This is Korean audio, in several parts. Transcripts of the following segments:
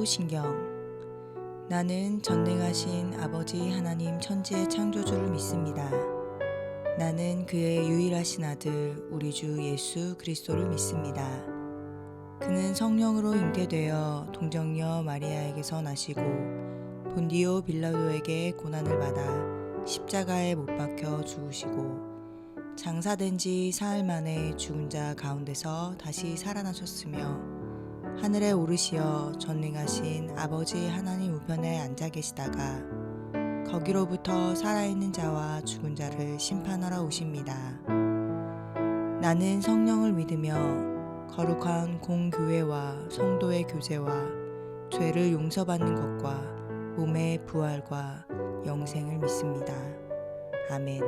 사도신경. 나는 전능하신 아버지 하나님 천지의 창조주를 믿습니다. 나는 그의 유일하신 아들 우리 주 예수 그리스도를 믿습니다. 그는 성령으로 잉태되어 동정녀 마리아에게서 나시고 본디오 빌라도에게 고난을 받아 십자가에 못 박혀 죽으시고 장사된 지 사흘 만에 죽은 자 가운데서 다시 살아나셨으며 하늘에 오르시어 전능하신 아버지 하나님 우편에 앉아 계시다가 거기로부터 살아있는 자와 죽은 자를 심판하러 오십니다. 나는 성령을 믿으며 거룩한 공교회와 성도의 교제와 죄를 용서받는 것과 몸의 부활과 영생을 믿습니다. 아멘.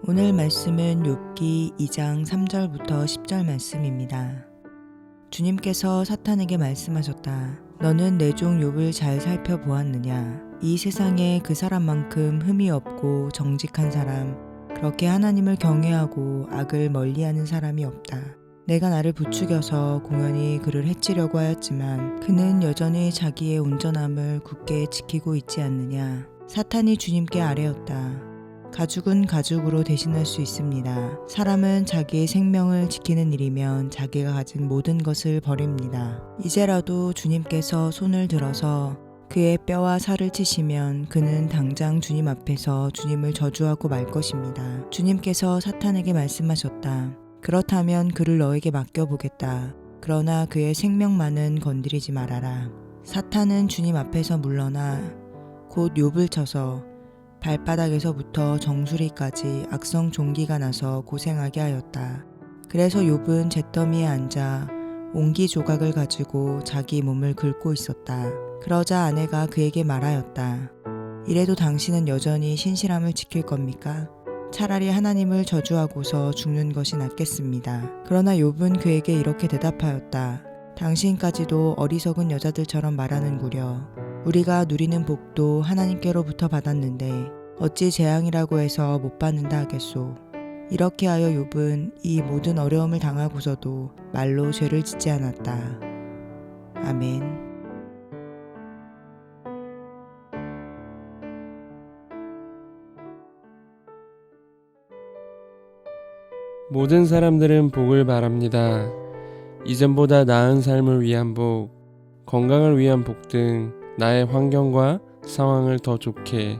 오늘 말씀은 욥기 2장 3절부터 10절 말씀입니다. 주님께서 사탄에게 말씀하셨다. 너는 내 종 욥을 잘 살펴보았느냐? 이 세상에 그 사람만큼 흠이 없고 정직한 사람, 그렇게 하나님을 경외하고 악을 멀리하는 사람이 없다. 내가 나를 부추겨서 공연히 그를 해치려고 하였지만 그는 여전히 자기의 온전함을 굳게 지키고 있지 않느냐? 사탄이 주님께 아뢰었다. 가죽은 가죽으로 대신할 수 있습니다. 사람은 자기의 생명을 지키는 일이면 자기가 가진 모든 것을 버립니다. 이제라도 주님께서 손을 들어서 그의 뼈와 살을 치시면 그는 당장 주님 앞에서 주님을 저주하고 말 것입니다. 주님께서 사탄에게 말씀하셨다. 그렇다면 그를 너에게 맡겨보겠다. 그러나 그의 생명만은 건드리지 말아라. 사탄은 주님 앞에서 물러나 곧 욥을 쳐서 발바닥에서부터 정수리까지 악성 종기가 나서 고생하게 하였다. 그래서 욥은 잿더미에 앉아 옹기 조각을 가지고 자기 몸을 긁고 있었다. 그러자 아내가 그에게 말하였다. 이래도 당신은 여전히 신실함을 지킬 겁니까? 차라리 하나님을 저주하고서 죽는 것이 낫겠습니다. 그러나 욥은 그에게 이렇게 대답하였다. 당신까지도 어리석은 여자들처럼 말하는구려. 우리가 누리는 복도 하나님께로부터 받았는데 어찌 재앙이라고 해서 못 받는다 하겠소. 이렇게 하여 욥은 이 모든 어려움을 당하고서도 말로 죄를 짓지 않았다. 아멘. 모든 사람들은 복을 바랍니다. 이전보다 나은 삶을 위한 복, 건강을 위한 복 등 나의 환경과 상황을 더 좋게,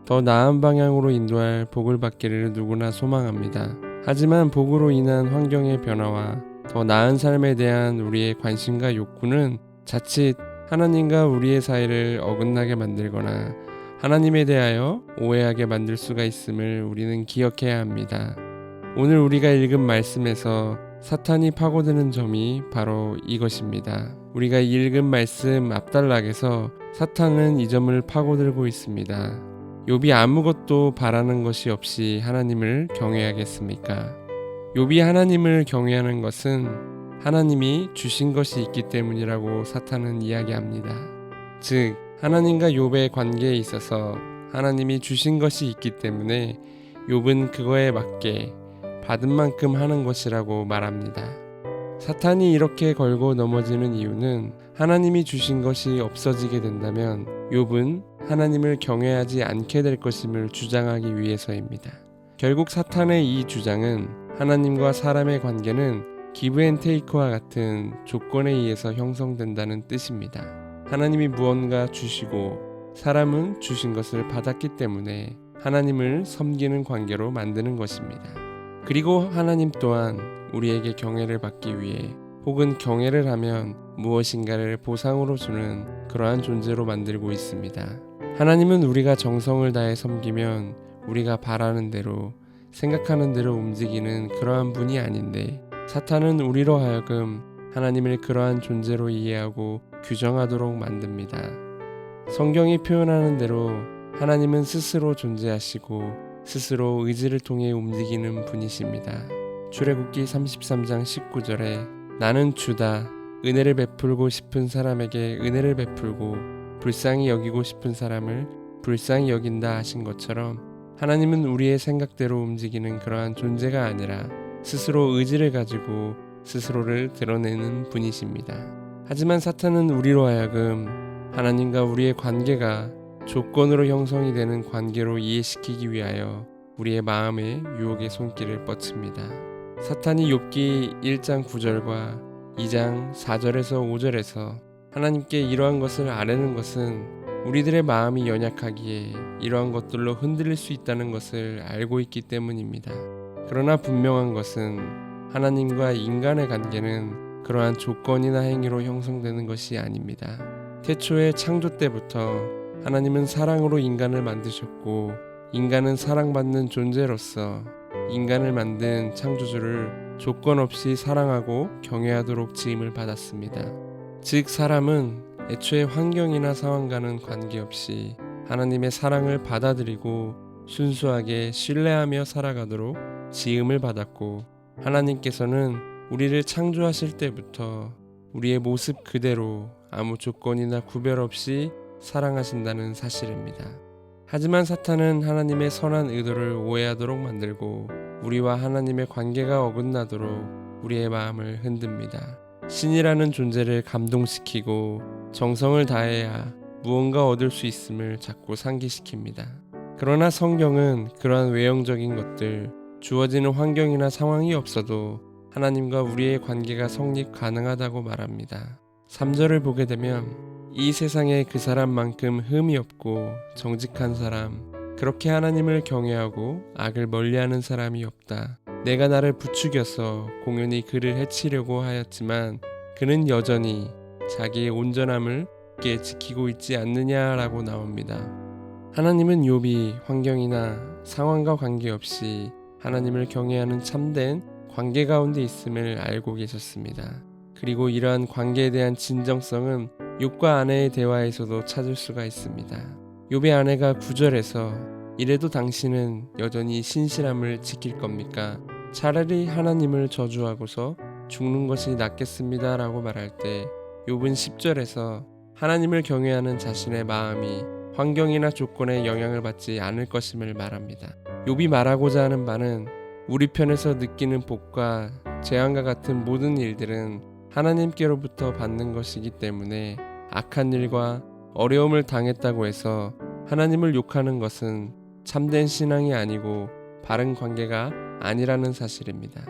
더 나은 방향으로 인도할 복을 받기를 누구나 소망합니다. 하지만 복으로 인한 환경의 변화와 더 나은 삶에 대한 우리의 관심과 욕구는 자칫 하나님과 우리의 사이를 어긋나게 만들거나 하나님에 대하여 오해하게 만들 수가 있음을 우리는 기억해야 합니다. 오늘 우리가 읽은 말씀에서 사탄이 파고드는 점이 바로 이것입니다. 우리가 읽은 말씀 앞단락에서 사탄은 이 점을 파고들고 있습니다. 욥이 아무것도 바라는 것이 없이 하나님을 경외하겠습니까? 욥이 하나님을 경외하는 것은 하나님이 주신 것이 있기 때문이라고 사탄은 이야기합니다. 즉, 하나님과 욥의 관계에 있어서 하나님이 주신 것이 있기 때문에 욥은 그거에 맞게 받은 만큼 하는 것이라고 말합니다. 사탄이 이렇게 걸고 넘어지는 이유는 하나님이 주신 것이 없어지게 된다면 욥은 하나님을 경외하지 않게 될 것임을 주장하기 위해서입니다. 결국 사탄의 이 주장은 하나님과 사람의 관계는 기브앤테이크와 같은 조건에 의해서 형성된다는 뜻입니다. 하나님이 무언가 주시고 사람은 주신 것을 받았기 때문에 하나님을 섬기는 관계로 만드는 것입니다. 그리고 하나님 또한 우리에게 경외를 받기 위해 혹은 경외를 하면 무엇인가를 보상으로 주는 그러한 존재로 만들고 있습니다. 하나님은 우리가 정성을 다해 섬기면 우리가 바라는 대로 생각하는 대로 움직이는 그러한 분이 아닌데 사탄은 우리로 하여금 하나님을 그러한 존재로 이해하고 규정하도록 만듭니다. 성경이 표현하는 대로 하나님은 스스로 존재하시고 스스로 의지를 통해 움직이는 분이십니다. 출애굽기 33장 19절에 나는 주다 은혜를 베풀고 싶은 사람에게 은혜를 베풀고 불쌍히 여기고 싶은 사람을 불쌍히 여긴다 하신 것처럼 하나님은 우리의 생각대로 움직이는 그러한 존재가 아니라 스스로 의지를 가지고 스스로를 드러내는 분이십니다. 하지만 사탄은 우리로 하여금 하나님과 우리의 관계가 조건으로 형성이 되는 관계로 이해시키기 위하여 우리의 마음에 유혹의 손길을 뻗칩니다. 사탄이 욥기 1장 9절과 2장 4절에서 5절에서 하나님께 이러한 것을 아뢰는 것은 우리들의 마음이 연약하기에 이러한 것들로 흔들릴 수 있다는 것을 알고 있기 때문입니다. 그러나 분명한 것은 하나님과 인간의 관계는 그러한 조건이나 행위로 형성되는 것이 아닙니다. 태초의 창조 때부터 하나님은 사랑으로 인간을 만드셨고 인간은 사랑받는 존재로서 인간을 만든 창조주를 조건 없이 사랑하고 경외하도록 지음을 받았습니다. 즉 사람은 애초에 환경이나 상황과는 관계없이 하나님의 사랑을 받아들이고 순수하게 신뢰하며 살아가도록 지음을 받았고, 하나님께서는 우리를 창조하실 때부터 우리의 모습 그대로 아무 조건이나 구별 없이 사랑하신다는 사실입니다. 하지만 사탄은 하나님의 선한 의도를 오해하도록 만들고 우리와 하나님의 관계가 어긋나도록 우리의 마음을 흔듭니다. 신이라는 존재를 감동시키고 정성을 다해야 무언가 얻을 수 있음을 자꾸 상기시킵니다. 그러나 성경은 그러한 외형적인 것들, 주어지는 환경이나 상황이 없어도 하나님과 우리의 관계가 성립 가능하다고 말합니다. 3절을 보게 되면 이 세상에 그 사람만큼 흠이 없고 정직한 사람, 그렇게 하나님을 경외하고 악을 멀리하는 사람이 없다. 내가 나를 부추겨서 공연히 그를 해치려고 하였지만 그는 여전히 자기의 온전함을 굳게 지키고 있지 않느냐라고 나옵니다. 하나님은 욥이 환경이나 상황과 관계없이 하나님을 경외하는 참된 관계 가운데 있음을 알고 계셨습니다. 그리고 이러한 관계에 대한 진정성은 욥과 아내의 대화에서도 찾을 수가 있습니다. 욥의 아내가 9절에서 이래도 당신은 여전히 신실함을 지킬 겁니까? 차라리 하나님을 저주하고서 죽는 것이 낫겠습니다 라고 말할 때 욥은 10절에서 하나님을 경외하는 자신의 마음이 환경이나 조건에 영향을 받지 않을 것임을 말합니다. 욥이 말하고자 하는 바는 우리 편에서 느끼는 복과 재앙과 같은 모든 일들은 하나님께로부터 받는 것이기 때문에 악한 일과 어려움을 당했다고 해서 하나님을 욕하는 것은 참된 신앙이 아니고 바른 관계가 아니라는 사실입니다.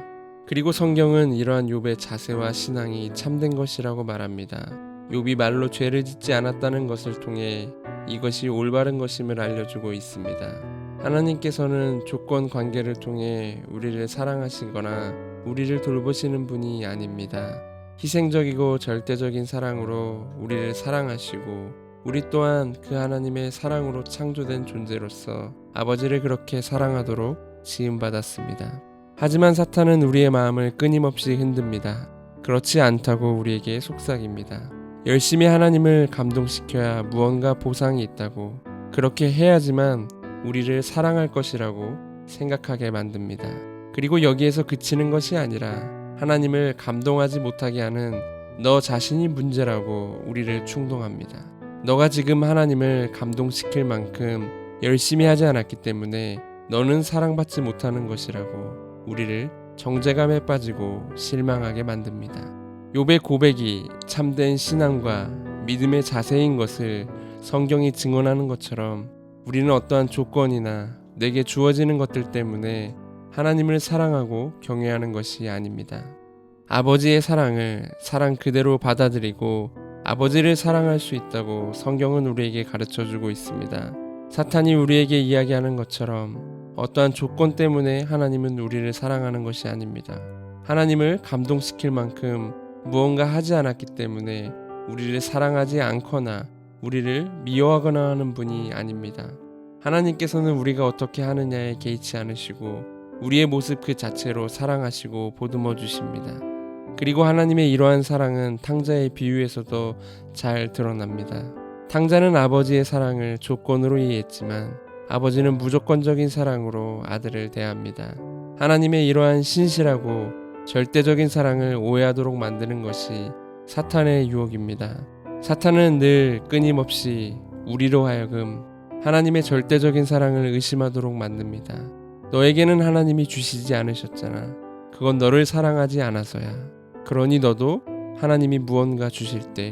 그리고 성경은 이러한 욥의 자세와 신앙이 참된 것이라고 말합니다. 욥이 말로 죄를 짓지 않았다는 것을 통해 이것이 올바른 것임을 알려주고 있습니다. 하나님께서는 조건 관계를 통해 우리를 사랑하시거나 우리를 돌보시는 분이 아닙니다. 희생적이고 절대적인 사랑으로 우리를 사랑하시고 우리 또한 그 하나님의 사랑으로 창조된 존재로서 아버지를 그렇게 사랑하도록 지음받았습니다. 하지만 사탄은 우리의 마음을 끊임없이 흔듭니다. 그렇지 않다고 우리에게 속삭입니다. 열심히 하나님을 감동시켜야 무언가 보상이 있다고, 그렇게 해야지만 우리를 사랑할 것이라고 생각하게 만듭니다. 그리고 여기에서 그치는 것이 아니라 하나님을 감동하지 못하게 하는 너 자신이 문제라고 우리를 충동합니다. 너가 지금 하나님을 감동시킬 만큼 열심히 하지 않았기 때문에 너는 사랑받지 못하는 것이라고 우리를 정죄감에 빠지고 실망하게 만듭니다. 욥의 고백이 참된 신앙과 믿음의 자세인 것을 성경이 증언하는 것처럼 우리는 어떠한 조건이나 내게 주어지는 것들 때문에 하나님을 사랑하고 경외하는 것이 아닙니다. 아버지의 사랑을 사랑 그대로 받아들이고 아버지를 사랑할 수 있다고 성경은 우리에게 가르쳐주고 있습니다. 사탄이 우리에게 이야기하는 것처럼 어떠한 조건 때문에 하나님은 우리를 사랑하는 것이 아닙니다. 하나님을 감동시킬 만큼 무언가 하지 않았기 때문에 우리를 사랑하지 않거나 우리를 미워하거나 하는 분이 아닙니다. 하나님께서는 우리가 어떻게 하느냐에 개의치 않으시고 우리의 모습 그 자체로 사랑하시고 보듬어 주십니다. 그리고 하나님의 이러한 사랑은 탕자의 비유에서도 잘 드러납니다. 탕자는 아버지의 사랑을 조건으로 이해했지만 아버지는 무조건적인 사랑으로 아들을 대합니다. 하나님의 이러한 신실하고 절대적인 사랑을 오해하도록 만드는 것이 사탄의 유혹입니다. 사탄은 늘 끊임없이 우리로 하여금 하나님의 절대적인 사랑을 의심하도록 만듭니다. 너에게는 하나님이 주시지 않으셨잖아. 그건 너를 사랑하지 않아서야. 그러니 너도 하나님이 무언가 주실 때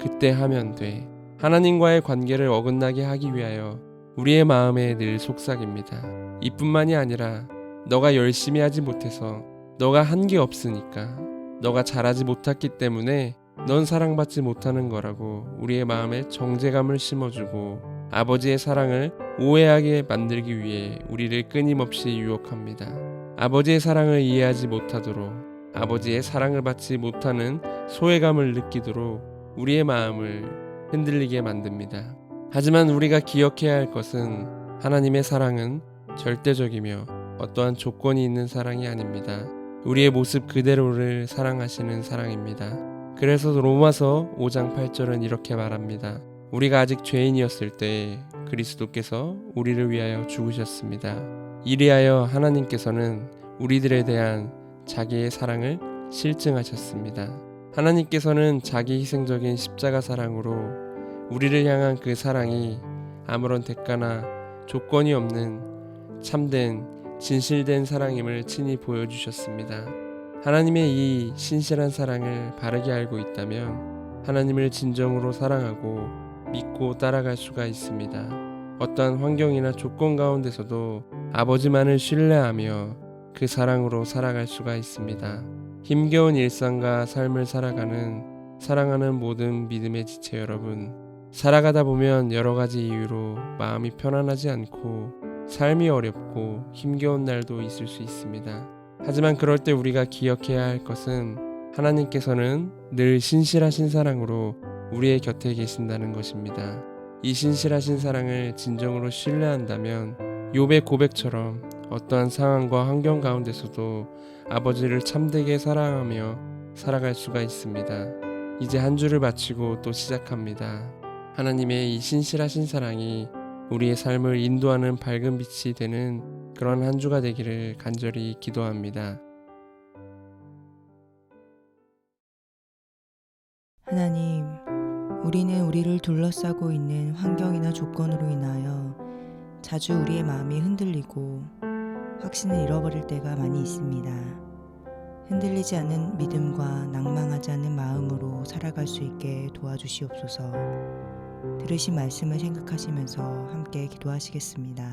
그때 하면 돼. 하나님과의 관계를 어긋나게 하기 위하여 우리의 마음에 늘 속삭입니다. 이뿐만이 아니라 너가 열심히 하지 못해서 너가 한 게 없으니까 너가 잘하지 못했기 때문에 넌 사랑받지 못하는 거라고 우리의 마음에 정죄감을 심어주고 아버지의 사랑을 오해하게 만들기 위해 우리를 끊임없이 유혹합니다. 아버지의 사랑을 이해하지 못하도록 아버지의 사랑을 받지 못하는 소외감을 느끼도록 우리의 마음을 흔들리게 만듭니다. 하지만 우리가 기억해야 할 것은 하나님의 사랑은 절대적이며 어떠한 조건이 있는 사랑이 아닙니다. 우리의 모습 그대로를 사랑하시는 사랑입니다. 그래서 로마서 5장 8절은 이렇게 말합니다. 우리가 아직 죄인이었을 때 그리스도께서 우리를 위하여 죽으셨습니다. 이리하여 하나님께서는 우리들에 대한 자기의 사랑을 실증하셨습니다. 하나님께서는 자기 희생적인 십자가 사랑으로 우리를 향한 그 사랑이 아무런 대가나 조건이 없는 참된 진실된 사랑임을 친히 보여주셨습니다. 하나님의 이 신실한 사랑을 바르게 알고 있다면 하나님을 진정으로 사랑하고 믿고 따라갈 수가 있습니다. 어떠한 환경이나 조건 가운데서도 아버지만을 신뢰하며 그 사랑으로 살아갈 수가 있습니다. 힘겨운 일상과 삶을 사랑하는 모든 믿음의 지체 여러분, 살아가다 보면 여러 가지 이유로 마음이 편안하지 않고 삶이 어렵고 힘겨운 날도 있을 수 있습니다. 하지만 그럴 때 우리가 기억해야 할 것은 하나님께서는 늘 신실하신 사랑으로 우리의 곁에 계신다는 것입니다. 이 신실하신 사랑을 진정으로 신뢰한다면 욥의 고백처럼 어떠한 상황과 환경 가운데서도 아버지를 참되게 사랑하며 살아갈 수가 있습니다. 이제 한 주를 마치고 또 시작합니다. 하나님의 이 신실하신 사랑이 우리의 삶을 인도하는 밝은 빛이 되는 그런 한 주가 되기를 간절히 기도합니다. 하나님, 우리는 우리를 둘러싸고 있는 환경이나 조건으로 인하여 자주 우리의 마음이 흔들리고 확신을 잃어버릴 때가 많이 있습니다. 흔들리지 않는 믿음과 낭망하지 않는 마음으로 살아갈 수 있게 도와주시옵소서. 들으신 말씀을 생각하시면서 함께 기도하시겠습니다.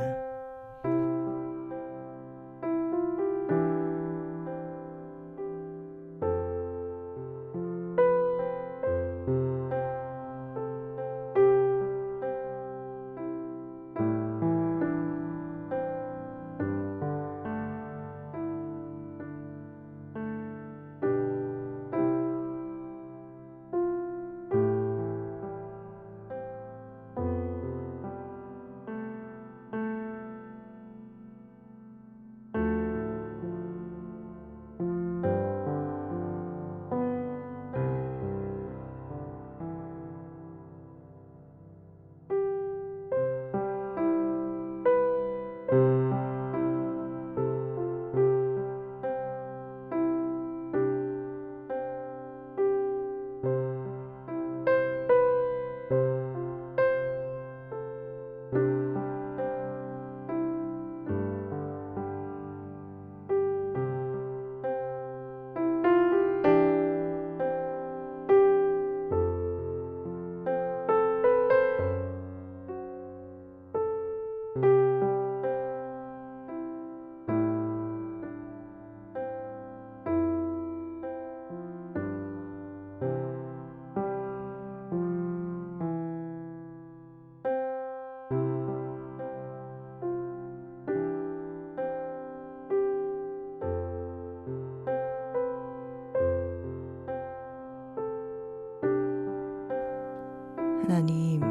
하나님,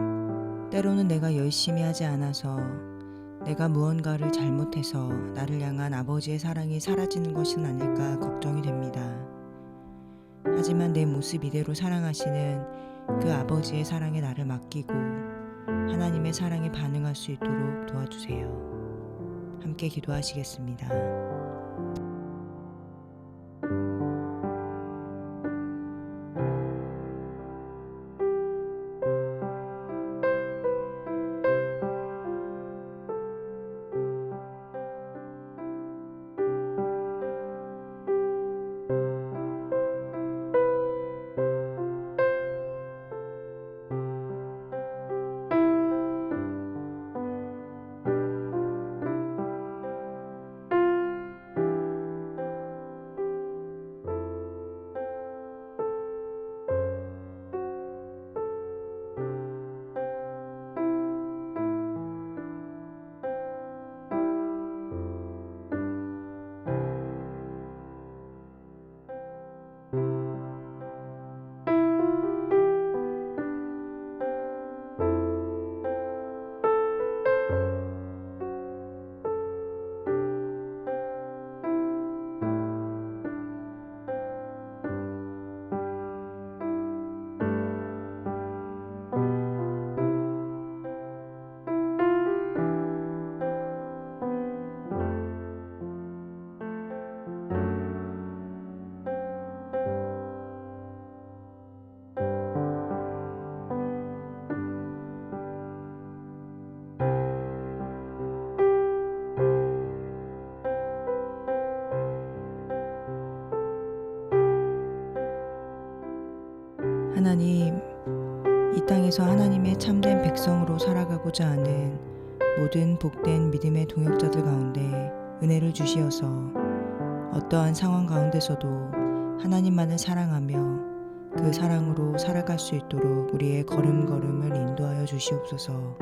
때로는 내가 열심히 하지 않아서 내가 무언가를 잘못해서 나를 향한 아버지의 사랑이 사라지는 것은 아닐까 걱정이 됩니다. 하지만 내 모습 이대로 사랑하시는 그 아버지의 사랑에 나를 맡기고 하나님의 사랑에 반응할 수 있도록 도와주세요. 함께 기도하시겠습니다. 하나님, 이 땅에서 하나님의 참된 백성으로 살아가고자 하는 모든 복된 믿음의 동역자들 가운데 은혜를 주시어서 어떠한 상황 가운데서도 하나님만을 사랑하며 그 사랑으로 살아갈 수 있도록 우리의 걸음걸음을 인도하여 주시옵소서.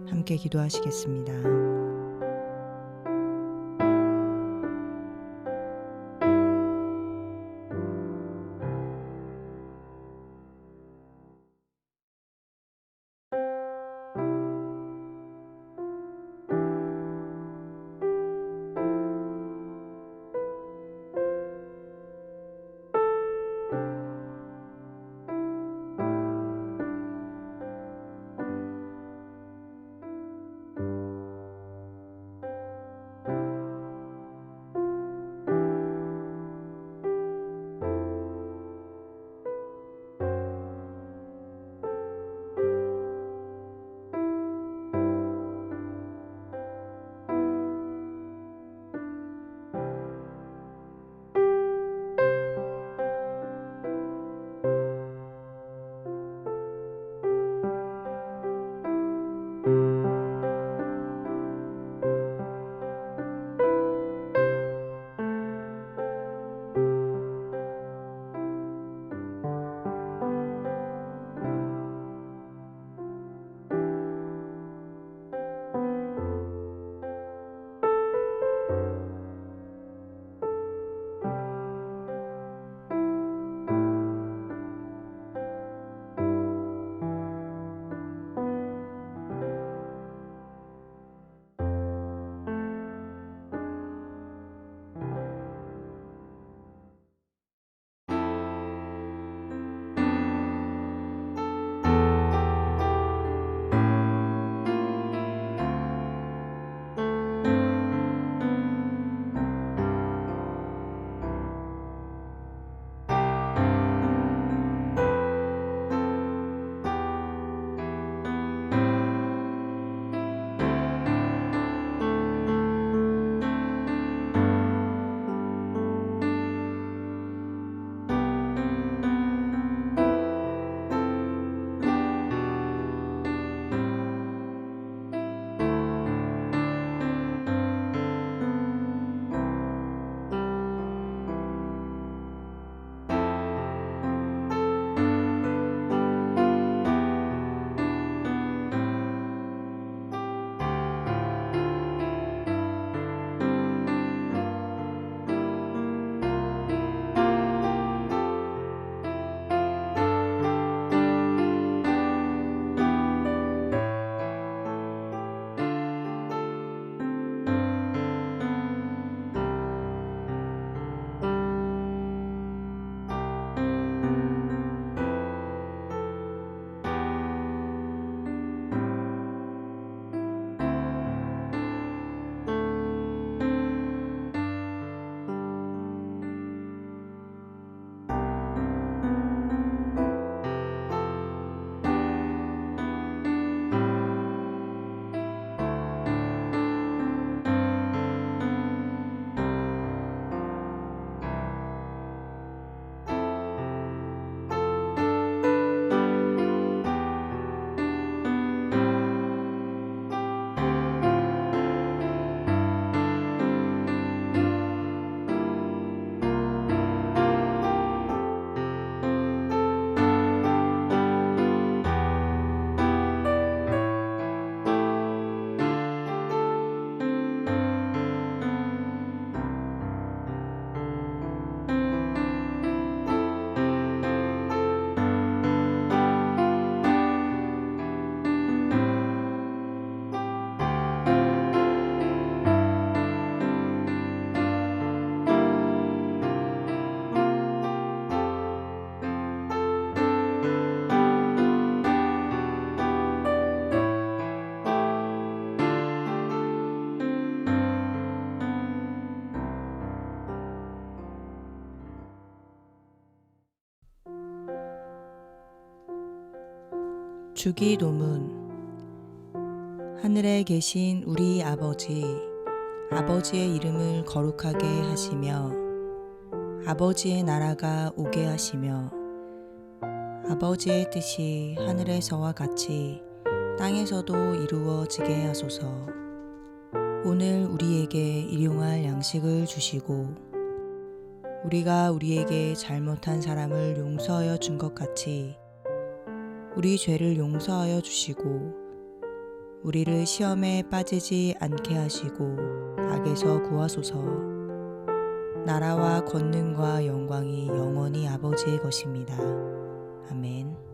함께 기도하시겠습니다. 주기도문. 하늘에 계신 우리 아버지의 이름을 거룩하게 하시며 아버지의 나라가 오게 하시며 아버지의 뜻이 하늘에서와 같이 땅에서도 이루어지게 하소서. 오늘 우리에게 일용할 양식을 주시고 우리가 우리에게 잘못한 사람을 용서하여 준 것 같이 우리 죄를 용서하여 주시고 우리를 시험에 빠지지 않게 하시고 악에서 구하소서. 나라와 권능과 영광이 영원히 아버지의 것입니다. 아멘.